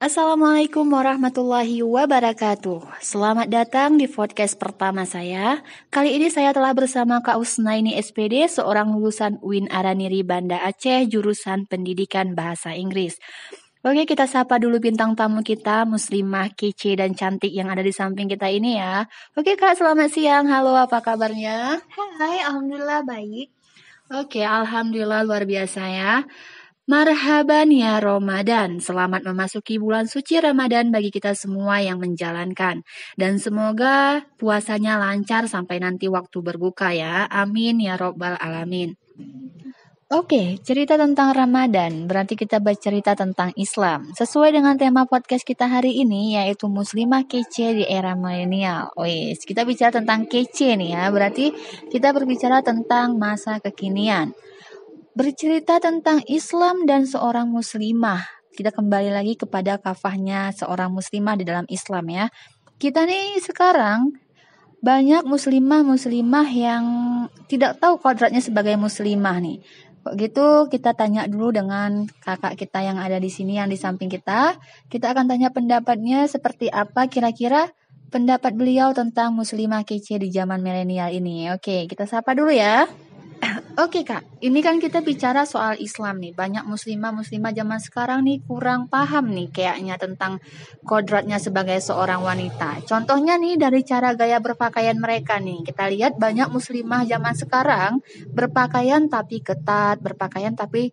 Assalamualaikum warahmatullahi wabarakatuh. Selamat datang di podcast pertama saya. Kali ini saya telah bersama Kak Usnaini SPD, seorang lulusan UIN Araniri Banda Aceh, jurusan Pendidikan Bahasa Inggris. Oke, kita sapa dulu bintang tamu kita, muslimah kece dan cantik yang ada di samping kita ini ya. Oke Kak, selamat siang. Halo, apa kabarnya? Hai, alhamdulillah baik. Oke, alhamdulillah luar biasa ya. Marhaban ya Ramadan, selamat memasuki bulan suci Ramadan bagi kita semua yang menjalankan. Dan semoga puasanya lancar sampai nanti waktu berbuka ya, amin ya robbal alamin. Oke, cerita tentang Ramadan, berarti kita bercerita tentang Islam. Sesuai dengan tema podcast kita hari ini, yaitu Muslimah Kece di Era Milenial. Wes, kita bicara tentang kece nih ya, berarti kita berbicara tentang masa kekinian. Bercerita tentang Islam dan seorang muslimah. Kita kembali lagi kepada kafahnya seorang muslimah di dalam Islam ya. Kita nih sekarang banyak muslimah-muslimah yang tidak tahu kodratnya sebagai muslimah nih. Kok gitu kita tanya dulu dengan kakak kita yang ada di sini yang di samping kita. Kita akan tanya pendapatnya seperti apa kira-kira pendapat beliau tentang muslimah kece di zaman milenial ini. Oke, kita sapa dulu ya. Oke Kak, ini kan kita bicara soal Islam nih. Banyak muslimah zaman sekarang nih kurang paham nih kayaknya tentang kodratnya sebagai seorang wanita. Contohnya nih dari cara gaya berpakaian mereka nih. Kita lihat banyak muslimah zaman sekarang berpakaian tapi ketat, berpakaian tapi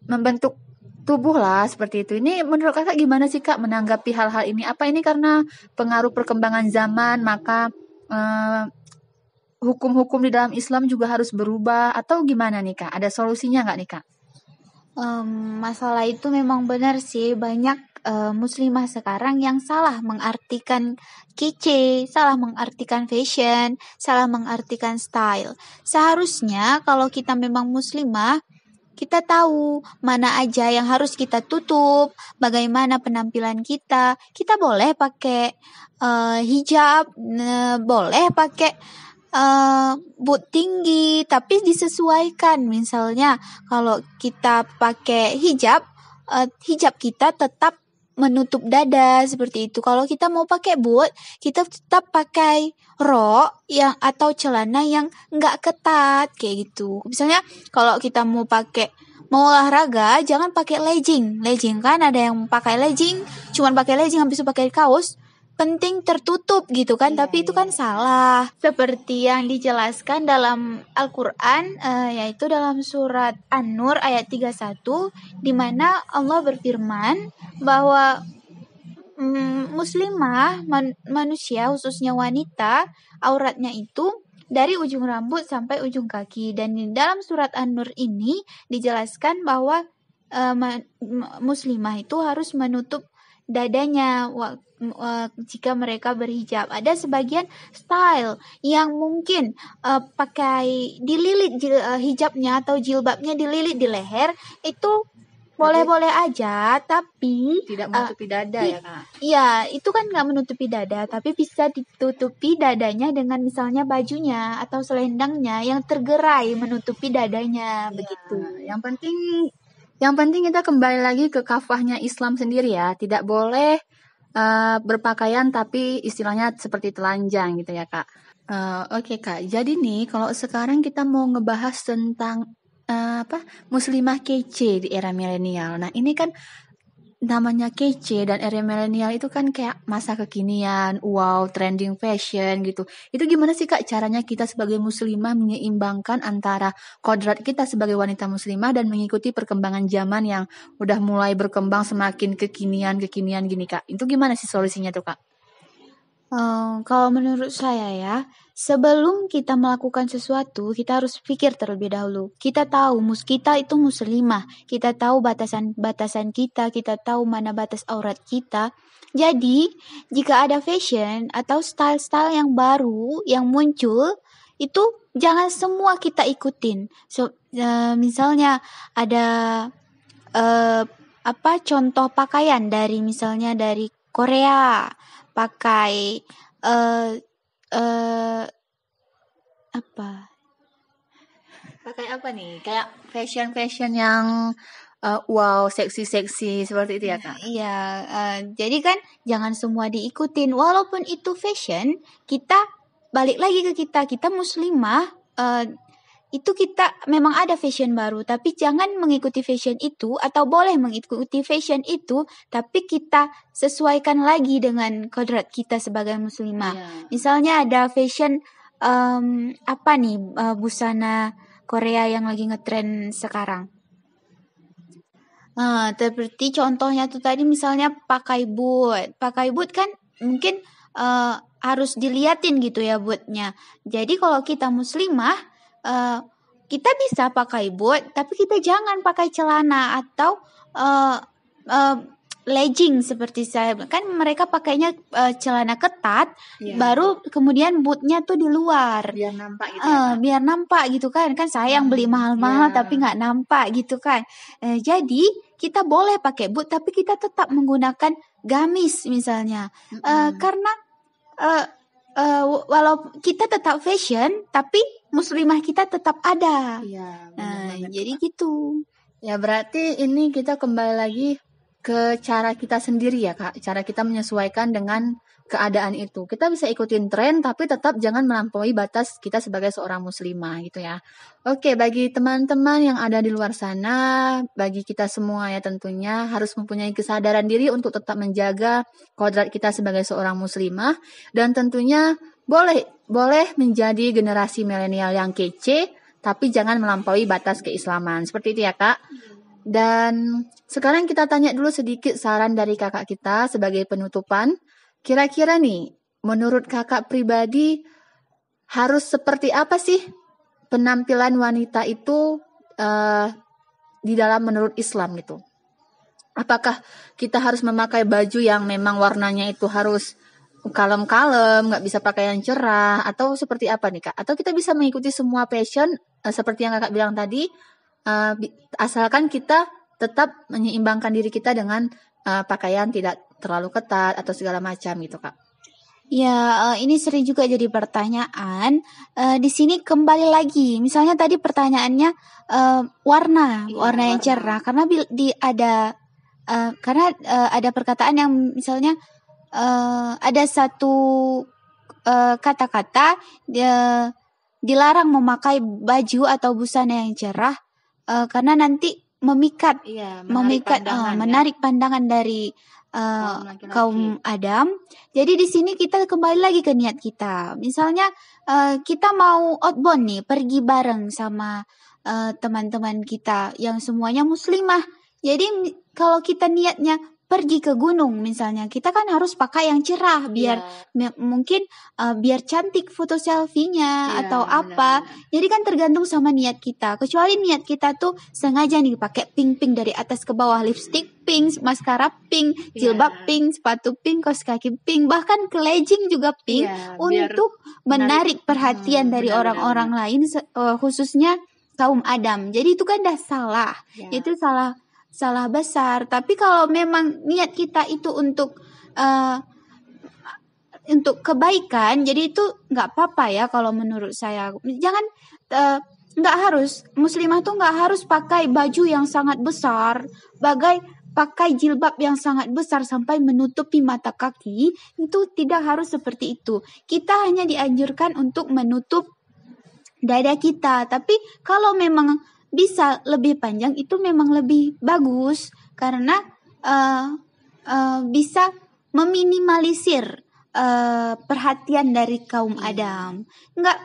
membentuk tubuh lah seperti itu. Ini menurut Kakak gimana sih Kak menanggapi hal-hal ini? Apa ini karena pengaruh perkembangan zaman maka hukum-hukum di dalam Islam juga harus berubah atau gimana nih Kak? Ada solusinya nggak nih Kak? Masalah itu memang benar sih, banyak muslimah sekarang yang salah mengartikan kece, salah mengartikan fashion, salah mengartikan style. Seharusnya kalau kita memang muslimah, kita tahu mana aja yang harus kita tutup, bagaimana penampilan kita. Kita boleh pakai hijab, boleh pakai boot tinggi, tapi disesuaikan. Misalnya kalau kita pakai hijab, hijab kita tetap menutup dada seperti itu. Kalau kita mau pakai boot, kita tetap pakai rok yang atau celana yang enggak ketat kayak gitu. Misalnya kalau kita mau olahraga, jangan pakai legging. Legging kan ada yang pakai legging, cuman pakai legging habis itu pakai kaos. Penting tertutup gitu kan, tapi itu kan salah. Seperti yang dijelaskan dalam Al-Quran, yaitu dalam surat An-Nur ayat 31, di mana Allah berfirman bahwa muslimah, manusia khususnya wanita, auratnya itu dari ujung rambut sampai ujung kaki. Dan di dalam surat An-Nur ini dijelaskan bahwa muslimah itu harus menutup dadanya jika mereka berhijab. Ada sebagian style yang mungkin pakai dililit hijabnya atau jilbabnya dililit di leher, itu boleh-boleh aja, tapi Tidak menutupi dada ya Kak? Iya, itu kan nggak menutupi dada, tapi bisa ditutupi dadanya dengan misalnya bajunya atau selendangnya yang tergerai menutupi dadanya, begitu. Yang penting kita kembali lagi ke kafahnya Islam sendiri ya. Tidak boleh berpakaian tapi istilahnya seperti telanjang gitu ya Kak. Oke Kak, jadi nih kalau sekarang kita mau ngebahas tentang muslimah kece di era milenial. Nah ini kan namanya kece dan era milenial itu kan kayak masa kekinian, wow, trending fashion gitu. Itu gimana sih Kak caranya kita sebagai muslimah menyeimbangkan antara kodrat kita sebagai wanita muslimah dan mengikuti perkembangan zaman yang udah mulai berkembang semakin kekinian gini Kak. Itu gimana sih solusinya tuh Kak? Kalau menurut saya ya, sebelum kita melakukan sesuatu, kita harus pikir terlebih dahulu. Kita tahu kita itu muslimah, kita tahu batasan-batasan kita tahu mana batas aurat kita. Jadi, jika ada fashion atau style-style yang baru yang muncul, itu jangan semua kita ikutin. Misalnya ada contoh pakaian dari misalnya dari Korea, pakai Pakai apa nih? Kayak fashion yang wow, seksi-seksi seperti itu ya Kak? Iya, jadi kan jangan semua diikutin. Walaupun itu fashion, kita balik lagi ke kita muslimah. Itu kita memang ada fashion baru, tapi jangan mengikuti fashion itu, atau boleh mengikuti fashion itu, tapi kita sesuaikan lagi dengan kodrat kita sebagai muslimah. Iya. Misalnya ada fashion apa nih, busana Korea yang lagi ngetren sekarang. Seperti contohnya tuh tadi misalnya pakai boot. Pakai boot kan mungkin harus diliatin gitu ya bootnya. Jadi kalau kita muslimah, kita bisa pakai boot, tapi kita jangan pakai celana atau legging seperti saya. Kan mereka pakainya celana ketat, Iya. baru kemudian bootnya tuh di luar. Biar nampak gitu ya Kak? Biar nampak gitu kan sayang beli mahal-mahal Iya. tapi nggak nampak gitu kan. Jadi kita boleh pakai boot tapi kita tetap menggunakan gamis misalnya. Karena walau kita tetap fashion tapi muslimah kita tetap ada. Iya. Jadi gitu. Ya berarti ini kita kembali lagi ke cara kita sendiri ya Kak, cara kita menyesuaikan dengan keadaan itu. Kita bisa ikutin tren tapi tetap jangan melampaui batas kita sebagai seorang muslimah gitu ya. Oke, bagi teman-teman yang ada di luar sana, bagi kita semua ya tentunya harus mempunyai kesadaran diri untuk tetap menjaga kodrat kita sebagai seorang muslimah, dan tentunya boleh menjadi generasi milenial yang kece tapi jangan melampaui batas keislaman. Seperti itu ya Kak. Dan sekarang kita tanya dulu sedikit saran dari kakak kita sebagai penutupan. Kira-kira nih, menurut kakak pribadi harus seperti apa sih penampilan wanita itu di dalam menurut Islam gitu? Apakah kita harus memakai baju yang memang warnanya itu harus kalem-kalem, nggak bisa pakai yang cerah, atau seperti apa nih Kak? Atau kita bisa mengikuti semua fashion seperti yang kakak bilang tadi, asalkan kita tetap menyeimbangkan diri kita dengan pakaian tidak terlalu ketat atau segala macam gitu Kak. Ya, ini sering juga jadi pertanyaan. Di sini kembali lagi, misalnya tadi pertanyaannya warna yang cerah, karena ada perkataan yang misalnya ada satu kata-kata dilarang memakai baju atau busana yang cerah karena nanti menarik pandangan dari kaum Adam. Jadi di sini kita kembali lagi ke niat kita. Misalnya kita mau outbound nih, pergi bareng sama teman-teman kita yang semuanya muslimah. Jadi kalau kita niatnya pergi ke gunung misalnya, kita kan harus pakai yang cerah biar mungkin biar cantik foto selfie-nya atau apa. Jadi kan tergantung sama niat kita. Kecuali niat kita tuh sengaja nih pakai pink dari atas ke bawah, lipstick pink, maskara pink, jilbab pink, sepatu pink, kaos kaki pink, bahkan ke legging juga pink untuk menarik perhatian dari orang-orang lain, khususnya kaum Adam. Jadi itu kan dah salah. Itu salah besar. Tapi kalau memang niat kita itu untuk kebaikan, jadi itu nggak apa-apa ya kalau menurut saya. Jangan nggak harus, muslimah tuh nggak harus pakai baju yang sangat besar, pakai jilbab yang sangat besar sampai menutupi mata kaki. Itu tidak harus seperti itu. Kita hanya dianjurkan untuk menutup dada kita. Tapi kalau memang bisa lebih panjang itu memang lebih bagus karena bisa meminimalisir perhatian dari kaum Adam. Nggak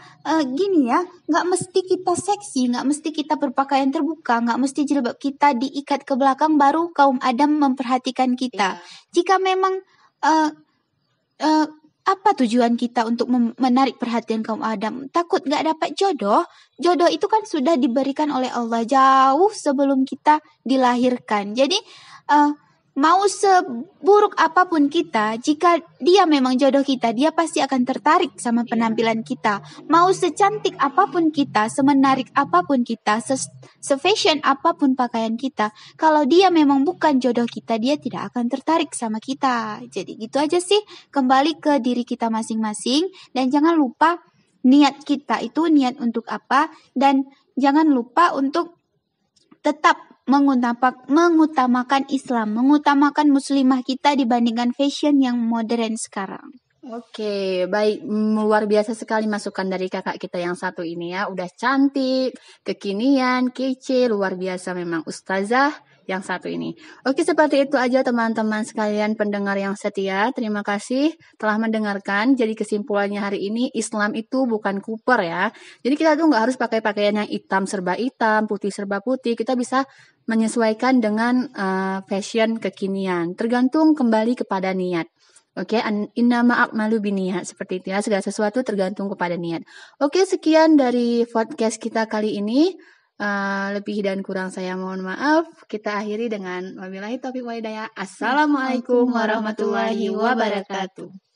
gini ya, nggak mesti kita seksi, nggak mesti kita berpakaian terbuka, nggak mesti jilbab kita diikat ke belakang baru kaum Adam memperhatikan kita. Jika memang apa tujuan kita untuk menarik perhatian kaum Adam? Takut gak dapat jodoh? Jodoh itu kan sudah diberikan oleh Allah jauh sebelum kita dilahirkan. Jadi mau seburuk apapun kita, jika dia memang jodoh kita, dia pasti akan tertarik sama penampilan kita. Mau secantik apapun kita, semenarik apapun kita, se-fashion apapun pakaian kita, kalau dia memang bukan jodoh kita, dia tidak akan tertarik sama kita. Jadi gitu aja sih, kembali ke diri kita masing-masing, dan jangan lupa niat kita itu niat untuk apa, dan jangan lupa untuk tetap mengutamakan Islam, mengutamakan muslimah kita dibandingkan fashion yang modern sekarang. Oke, baik. Luar biasa sekali masukan dari kakak kita yang satu ini ya. Udah cantik, kekinian, kece, luar biasa memang ustazah yang satu ini. Oke, seperti itu aja teman-teman sekalian pendengar yang setia. Terima kasih telah mendengarkan. Jadi kesimpulannya hari ini, Islam itu bukan kuper ya. Jadi kita tuh nggak harus pakai pakaian yang hitam serba hitam, putih serba putih. Kita bisa menyesuaikan dengan fashion kekinian. Tergantung kembali kepada niat. Oke, innama a'malu binniyat, seperti itu ya. Segala sesuatu tergantung kepada niat. Oke, sekian dari podcast kita kali ini. Lebih dan kurang saya mohon maaf. Kita akhiri dengan wabillahi taufiq wal hidayah. Assalamualaikum warahmatullahi wabarakatuh.